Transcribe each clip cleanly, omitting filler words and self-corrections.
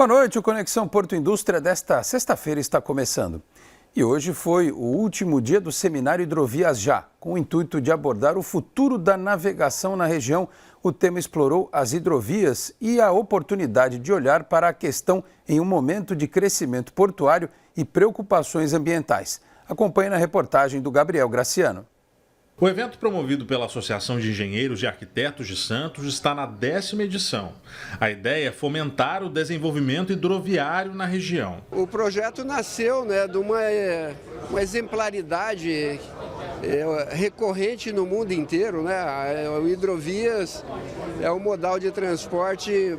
Boa noite, o Conexão Porto Indústria desta sexta-feira está começando. E hoje foi o último dia do seminário Hidrovias Já, com o intuito de abordar o futuro da navegação na região. O tema explorou as hidrovias e a oportunidade de olhar para a questão em um momento de crescimento portuário e preocupações ambientais. Acompanhe na reportagem do Gabriel Graciano. O evento, promovido pela Associação de Engenheiros e Arquitetos de Santos, está na 10ª edição. A ideia é fomentar o desenvolvimento hidroviário na região. O projeto nasceu de uma exemplaridade recorrente no mundo inteiro. O hidrovias é o modal de transporte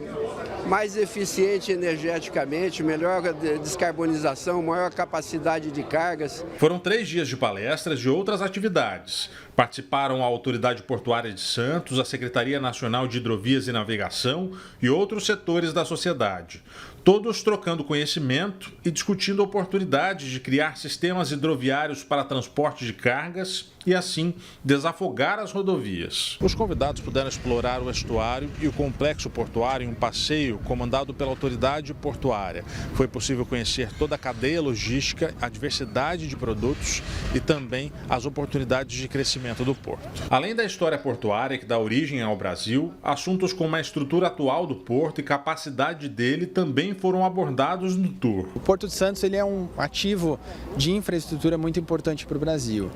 mais eficiente energeticamente, melhor descarbonização, maior capacidade de cargas. Foram 3 dias de palestras e outras atividades. Participaram a Autoridade Portuária de Santos, a Secretaria Nacional de Hidrovias e Navegação e outros setores da sociedade. Todos trocando conhecimento e discutindo oportunidades de criar sistemas hidroviários para transporte de cargas e, assim, desafogar as rodovias. Os convidados puderam explorar o estuário e o complexo portuário em um passeio comandado pela Autoridade Portuária. Foi possível conhecer toda a cadeia logística, a diversidade de produtos e também as oportunidades de crescimento do porto. Além da história portuária que dá origem ao Brasil, assuntos como a estrutura atual do porto e capacidade dele também foram abordados no tour. O Porto de Santos ele é um ativo de infraestrutura muito importante para o Brasil.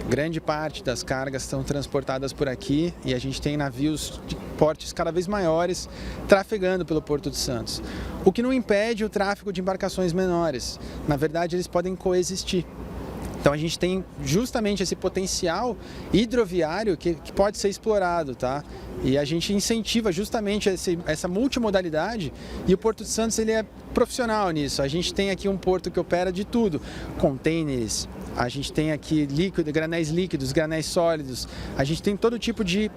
Grande parte das cargas são transportadas por aqui e a gente tem navios de portes cada vez maiores trafegando pelo Porto de Santos. O que não impede o tráfego de embarcações menores. Na verdade, eles podem coexistir. Então a gente tem justamente esse potencial hidroviário que pode ser explorado, tá? E a gente incentiva justamente essa multimodalidade e o Porto de Santos ele é profissional nisso. A gente tem aqui um porto que opera de tudo, containers, a gente tem aqui granéis líquidos, granéis sólidos, a gente tem todo tipo de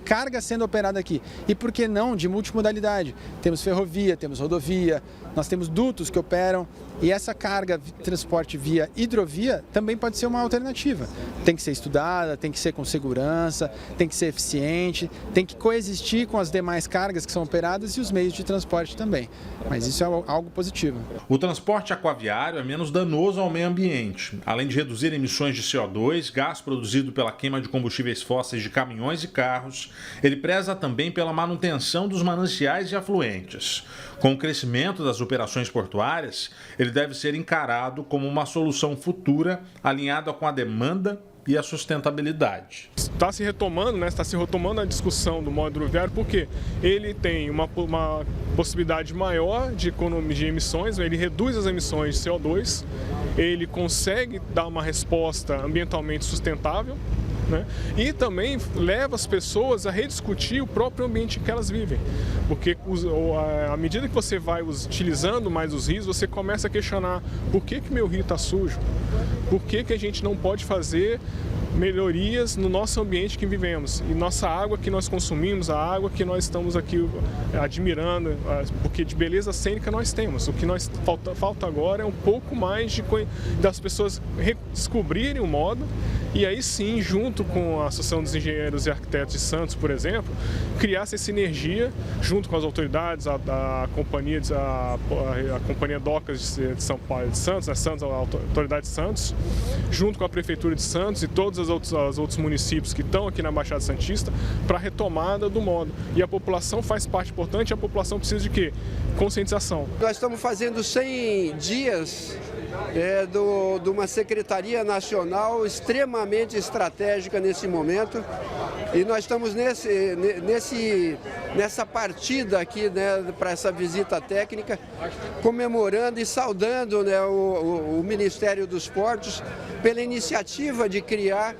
carga sendo operada aqui. E por que não de multimodalidade? Temos ferrovia, temos rodovia, nós temos dutos que operam e essa carga de transporte via hidrovia também pode ser uma alternativa. Tem que ser estudada, tem que ser com segurança, tem que ser eficiente, tem que coexistir com as demais cargas que são operadas e os meios de transporte também. Mas isso é algo positivo. O transporte aquaviário é menos danoso ao meio ambiente. Além de reduzir emissões de CO2, gás produzido pela queima de combustíveis fósseis de caminhões e carros, ele preza também pela manutenção dos mananciais e afluentes. Com o crescimento das operações portuárias, ele deve ser encarado como uma solução futura alinhada com a demanda e a sustentabilidade. Está se retomando a discussão do modo hidroviário porque ele tem uma possibilidade maior de economia de emissões, ele reduz as emissões de CO2, ele consegue dar uma resposta ambientalmente sustentável, e também leva as pessoas a rediscutir o próprio ambiente em que elas vivem. Porque à medida que você vai utilizando mais os rios, você começa a questionar por que meu rio está sujo? Por que a gente não pode fazer melhorias no nosso ambiente que vivemos? E nossa água que nós consumimos, a água que nós estamos aqui admirando, porque de beleza cênica nós temos. O que nós falta agora é um pouco mais das pessoas redescobrirem o modo e aí sim, junto com a Associação dos Engenheiros e Arquitetos de Santos, por exemplo, criar essa sinergia junto com as autoridades, a Companhia Docas de São Paulo de Santos, a Autoridade de Santos, junto com a Prefeitura de Santos e todos os outros municípios que estão aqui na Baixada Santista, para a retomada do modo. E a população faz parte importante, a população precisa de quê? Conscientização. Nós estamos fazendo 100 dias de uma Secretaria Nacional extremamente estratégica nesse momento e nós estamos nessa partida aqui para essa visita técnica, comemorando e saudando o Ministério dos Portos pela iniciativa de criar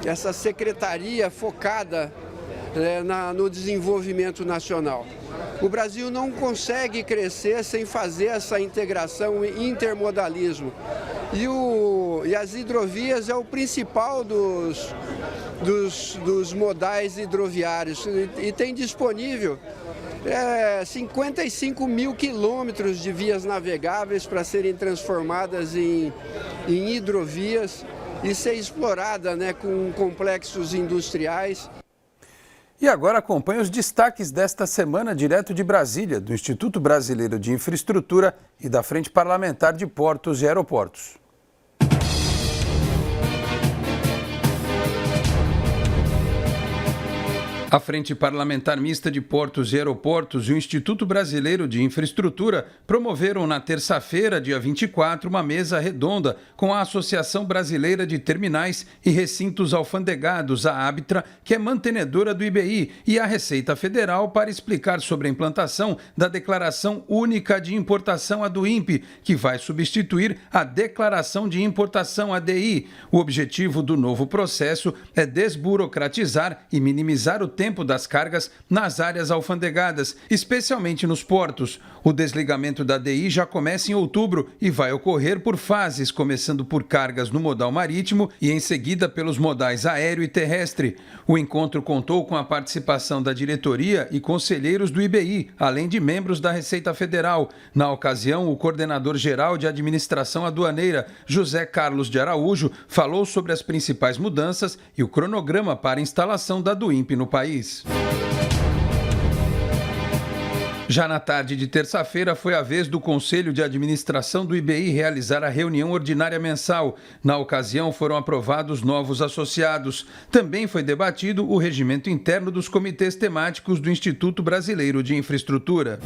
essa secretaria focada no desenvolvimento nacional. O Brasil não consegue crescer sem fazer essa integração e intermodalismo. E as hidrovias é o principal dos modais hidroviários e tem disponível 55 mil quilômetros de vias navegáveis para serem transformadas em hidrovias e ser explorada com complexos industriais. E agora acompanhe os destaques desta semana direto de Brasília, do Instituto Brasileiro de Infraestrutura e da Frente Parlamentar de Portos e Aeroportos. A Frente Parlamentar Mista de Portos e Aeroportos e o Instituto Brasileiro de Infraestrutura promoveram na terça-feira, dia 24, uma mesa redonda com a Associação Brasileira de Terminais e Recintos Alfandegados, a ABTRA, que é mantenedora do IBI, e a Receita Federal para explicar sobre a implantação da Declaração Única de Importação, a do INPE, que vai substituir a Declaração de Importação, a DI. O objetivo do novo processo é desburocratizar e minimizar o tempo das cargas nas áreas alfandegadas, especialmente nos portos. O desligamento da DI já começa em outubro e vai ocorrer por fases, começando por cargas no modal marítimo e em seguida pelos modais aéreo e terrestre. O encontro contou com a participação da diretoria e conselheiros do IBI, além de membros da Receita Federal. Na ocasião, o coordenador-geral de administração aduaneira, José Carlos de Araújo, falou sobre as principais mudanças e o cronograma para a instalação da do INPE no país. Já na tarde de terça-feira, foi a vez do Conselho de Administração do IBI realizar a reunião ordinária mensal. Na ocasião, foram aprovados novos associados. Também foi debatido o regimento interno dos comitês temáticos do Instituto Brasileiro de Infraestrutura.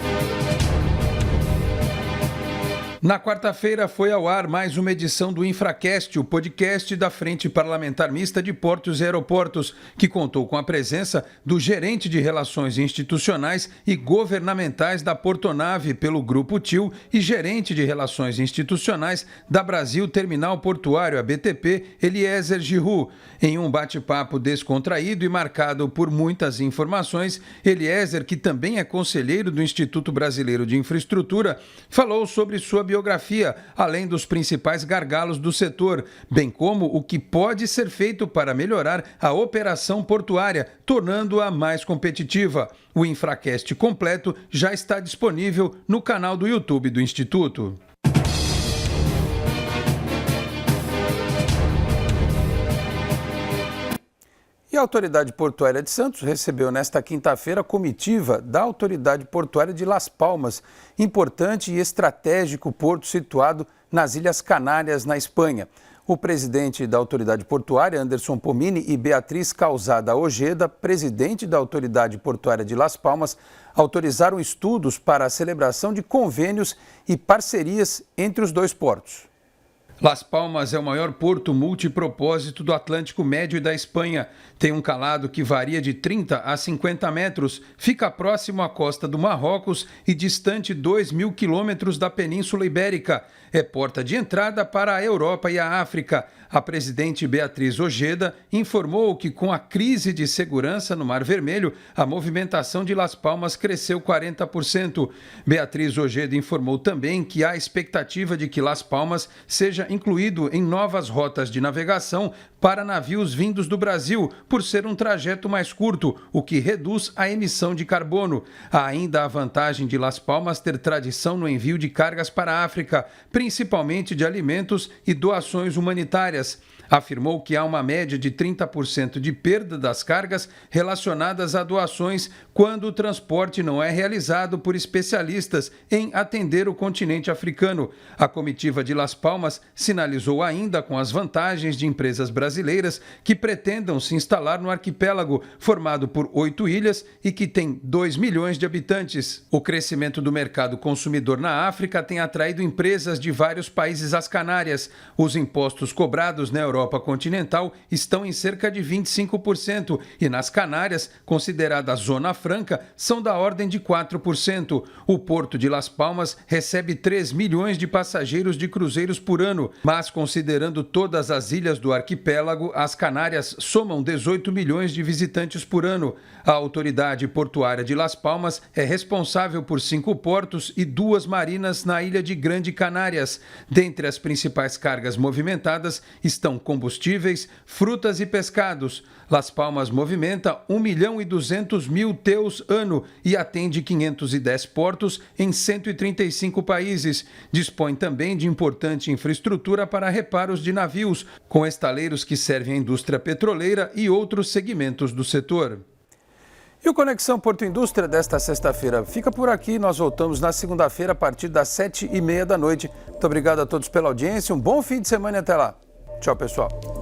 Na quarta-feira foi ao ar mais uma edição do Infracast, o podcast da Frente Parlamentar Mista de Portos e Aeroportos, que contou com a presença do gerente de Relações Institucionais e Governamentais da Portonave pelo Grupo TIL e gerente de Relações Institucionais da Brasil Terminal Portuário, a BTP, Eliezer Giroux. Em um bate-papo descontraído e marcado por muitas informações, Eliezer, que também é conselheiro do Instituto Brasileiro de Infraestrutura, falou sobre sua biografia, além dos principais gargalos do setor, bem como o que pode ser feito para melhorar a operação portuária, tornando-a mais competitiva. O Infracast completo já está disponível no canal do YouTube do Instituto. E a Autoridade Portuária de Santos recebeu nesta quinta-feira a comitiva da Autoridade Portuária de Las Palmas, importante e estratégico porto situado nas Ilhas Canárias, na Espanha. O presidente da Autoridade Portuária, Anderson Pomini, e Beatriz Calzada Ojeda, presidente da Autoridade Portuária de Las Palmas, autorizaram estudos para a celebração de convênios e parcerias entre os dois portos. Las Palmas é o maior porto multipropósito do Atlântico Médio e da Espanha. Tem um calado que varia de 30 a 50 metros, fica próximo à costa do Marrocos e distante 2.000 quilômetros da Península Ibérica. É porta de entrada para a Europa e a África. A presidente Beatriz Ojeda informou que, com a crise de segurança no Mar Vermelho, a movimentação de Las Palmas cresceu 40%. Beatriz Ojeda informou também que há expectativa de que Las Palmas seja incluído em novas rotas de navegação para navios vindos do Brasil, por ser um trajeto mais curto, o que reduz a emissão de carbono. Há ainda a vantagem de Las Palmas ter tradição no envio de cargas para a África, principalmente de alimentos e doações humanitárias. Afirmou que há uma média de 30% de perda das cargas relacionadas a doações quando o transporte não é realizado por especialistas em atender o continente africano. A comitiva de Las Palmas sinalizou ainda com as vantagens de empresas brasileiras que pretendam se instalar no arquipélago, formado por 8 ilhas e que tem 2 milhões de habitantes. O crescimento do mercado consumidor na África tem atraído empresas de vários países às Canárias. Os impostos cobrados na Europa continental estão em cerca de 25% e nas Canárias, considerada Zona Franca, são da ordem de 4%. O porto de Las Palmas recebe 3 milhões de passageiros de cruzeiros por ano, mas considerando todas as ilhas do arquipélago, as Canárias somam 18 milhões de visitantes por ano. A Autoridade Portuária de Las Palmas é responsável por 5 portos e 2 marinas na ilha de Grande Canárias. Dentre as principais cargas movimentadas estão combustíveis, frutas e pescados. Las Palmas movimenta 1.200.000 TEUs ano e atende 510 portos em 135 países. Dispõe também de importante infraestrutura para reparos de navios, com estaleiros que servem à indústria petroleira e outros segmentos do setor. E o Conexão Porto Indústria desta sexta-feira fica por aqui. Nós voltamos na segunda-feira a partir das 7h30 da noite. Muito obrigado a todos pela audiência. Um bom fim de semana e até lá. Tchau, pessoal.